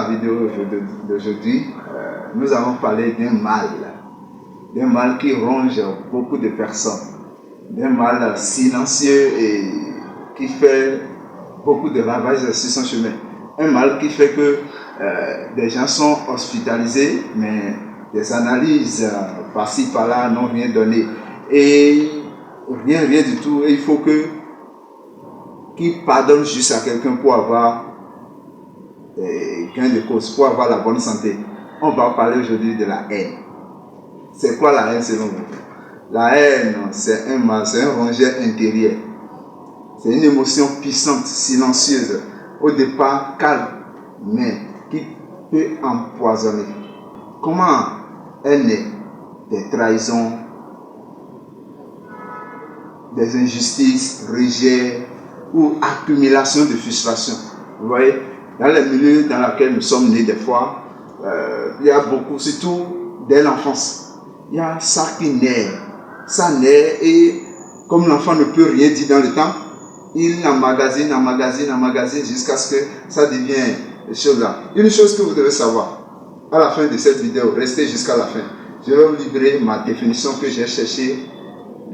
la vidéo d'aujourd'hui, nous allons parler d'un mal qui ronge beaucoup de personnes, d'un mal silencieux et qui fait beaucoup de ravages sur son chemin. Un mal qui fait que des gens sont hospitalisés, mais des analyses par-ci par-là n'ont rien donné. Et rien du tout. Et il faut qu'il pardonne juste à quelqu'un pour avoir gain de cause, pour avoir la bonne santé. On va parler aujourd'hui de la haine. C'est quoi la haine selon vous? La haine, c'est un mal, c'est un rongeur intérieur. C'est une émotion puissante, silencieuse, au départ calme, mais qui peut empoisonner. Comment elle naît? Des trahisons, des injustices, rejets ou accumulation de frustration. Vous voyez, dans les milieux dans lesquels nous sommes nés des fois, il y a beaucoup, surtout dès l'enfance, il y a ça qui naît. Ça naît et comme l'enfant ne peut rien dire dans le temps, il emmagasine jusqu'à ce que ça devienne des choses là. Une chose que vous devez savoir, à la fin de cette vidéo, restez jusqu'à la fin. Je vais vous livrer ma définition que j'ai cherchée,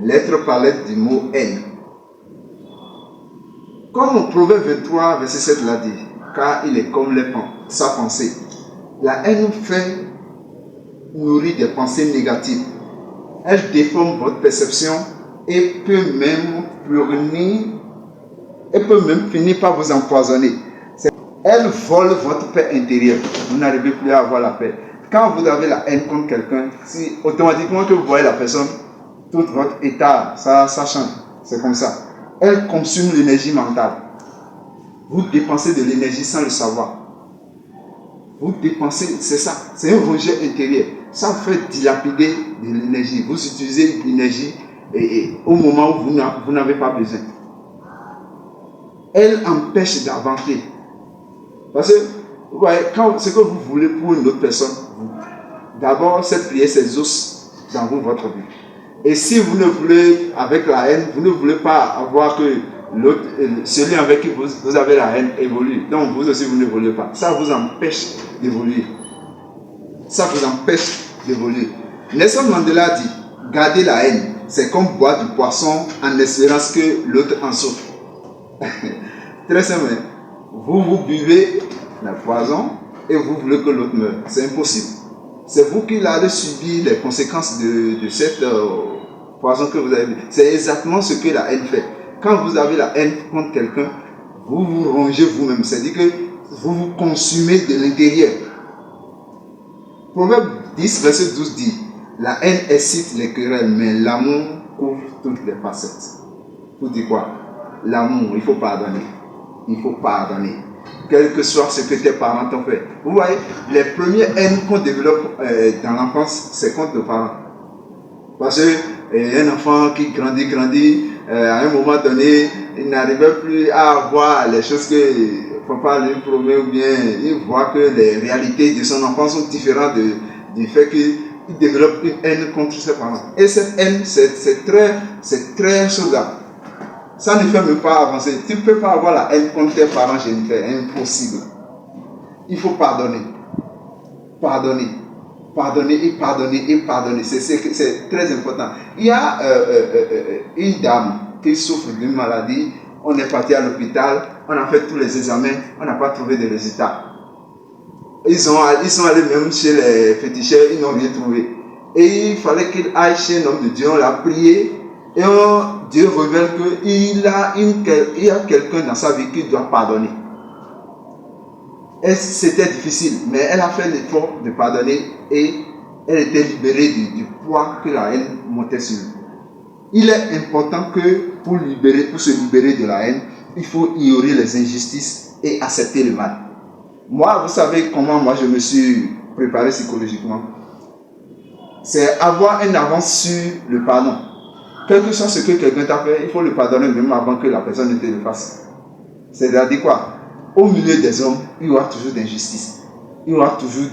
lettre par lettre du mot haine. Comme Proverbe 23, verset 7 l'a dit, car il est comme sa pensée. La haine fait nourrir des pensées négatives. Elle déforme votre perception et peut même finir par vous empoisonner. Elle vole votre paix intérieure. Vous n'arrivez plus à avoir la paix. Quand vous avez la haine contre quelqu'un, si automatiquement que vous voyez la personne, tout votre état, ça change. C'est comme ça. Elle consomme l'énergie mentale. Vous dépensez de l'énergie sans le savoir. Vous dépensez, c'est ça. C'est un rejet intérieur. Ça vous fait dilapider de l'énergie. Vous utilisez l'énergie au moment où vous n'avez pas besoin. Elle empêche d'avancer. Parce que, vous voyez, quand ce que vous voulez pour une autre personne, d'abord, cette prière s'exauce dans vous, votre vie. Et si vous ne voulez, avec la haine, vous ne voulez pas avoir que celui avec qui vous avez la haine évolue. Donc, vous aussi, vous ne voulez pas. Ça vous empêche d'évoluer. Ça vous empêche d'évoluer. Nelson Mandela dit, garder la haine, c'est comme boire du poisson en espérance que l'autre en souffre. Très simple. Vous buvez le poison et vous voulez que l'autre meure. C'est impossible. C'est vous qui allez subir les conséquences de cette poison que vous avez bu. C'est exactement ce que la haine fait. Quand vous avez la haine contre quelqu'un, vous vous rongez vous-même. C'est-à-dire que vous vous consumez de l'intérieur. Proverbe 10, verset 12 dit, la haine excite les querelles, mais l'amour couvre toutes les facettes. Vous dites quoi? L'amour, il faut pardonner. Il faut pardonner. Quel que soit ce que tes parents t'ont fait. Vous voyez, les premières haines qu'on développe dans l'enfance, c'est contre nos parents. Parce qu'un enfant qui grandit, à un moment donné, il n'arrivait plus à voir les choses que papa lui promet ou bien il voit que les réalités de son enfant sont différentes du fait qu'il développe une haine contre ses parents. Et cette haine, c'est très chose là. Ça ne fait même pas avancer. Tu ne peux pas avoir la haine contre tes parents, Jennifer. Impossible. Il faut pardonner. Pardonner. Pardonner et pardonner et pardonner. C'est très important. Il y a une dame qui souffre d'une maladie. On est parti à l'hôpital. On a fait tous les examens. On n'a pas trouvé de résultats. Ils sont allés même chez les féticheurs. Ils n'ont rien trouvé. Et il fallait qu'il aille chez un homme de Dieu. On l'a prié. Et Dieu révèle qu'il y a quelqu'un dans sa vie qui doit pardonner. Et c'était difficile, mais elle a fait l'effort de pardonner et elle était libérée du poids que la haine montait sur lui. Il est important que pour se libérer de la haine, il faut ignorer les injustices et accepter le mal. Moi, vous savez comment je me suis préparé psychologiquement? C'est avoir une avance sur le pardon. Quel que soit ce que quelqu'un t'a fait, il faut le pardonner même avant que la personne ne te le fasse. C'est-à-dire quoi? Au milieu des hommes, il y aura toujours d'injustice. Il y aura toujours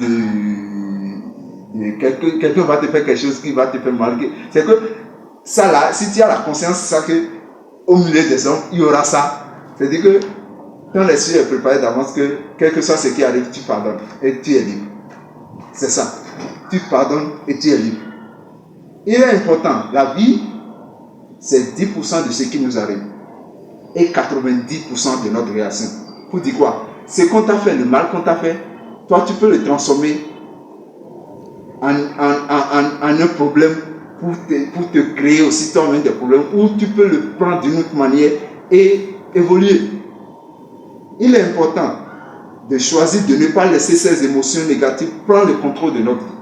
quelqu'un va te faire quelque chose qui va te faire mal. C'est que ça là, si tu as la conscience, ça que au milieu des hommes, il y aura ça. C'est-à-dire que Ton esprit est préparé d'avance que, quel que soit ce qui arrive, tu pardonnes et tu es libre. C'est ça. Tu pardonnes et tu es libre. Il est important, la vie, c'est 10% de ce qui nous arrive et 90% de notre réaction. Pour dire quoi? Ce qu'on t'a fait, le mal qu'on t'a fait, toi tu peux le transformer en un problème pour te créer aussi toi-même des problèmes, ou tu peux le prendre d'une autre manière et évoluer. Il est important de choisir de ne pas laisser ces émotions négatives prendre le contrôle de notre vie.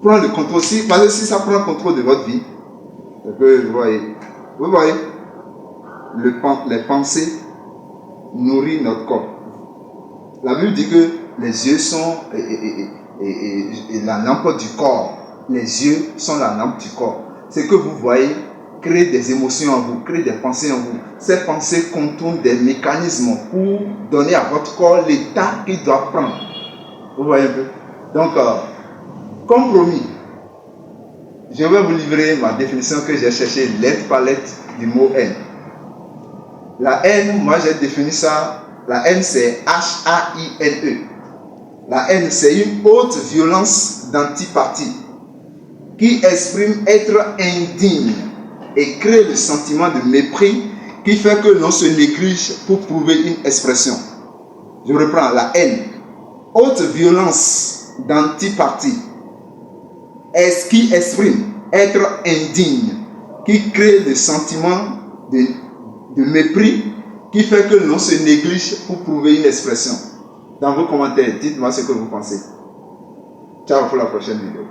Prendre le contrôle, parce que si ça prend le contrôle de votre vie, vous voyez, les pensées nourrissent notre corps. La Bible dit que les yeux sont la lampe du corps. Les yeux sont la lampe du corps. Ce que vous voyez crée des émotions en vous, crée des pensées en vous. Ces pensées contournent des mécanismes pour donner à votre corps l'état qu'il doit prendre. Vous voyez un peu? Donc, comme promis, je vais vous livrer ma définition que j'ai cherchée lettre par lettre du mot haine. La haine, moi j'ai défini ça. La haine, c'est H-A-I-N-E. La haine, c'est une haute violence d'antipathie qui exprime être indigne et crée le sentiment de mépris qui fait que l'on se néglige pour prouver une expression. Je reprends, la haine. Haute violence d'antipathie qui exprime être indigne, qui crée le sentiment de mépris qui fait que l'on se néglige pour prouver une expression. Dans vos commentaires, dites-moi ce que vous pensez. Ciao pour la prochaine vidéo.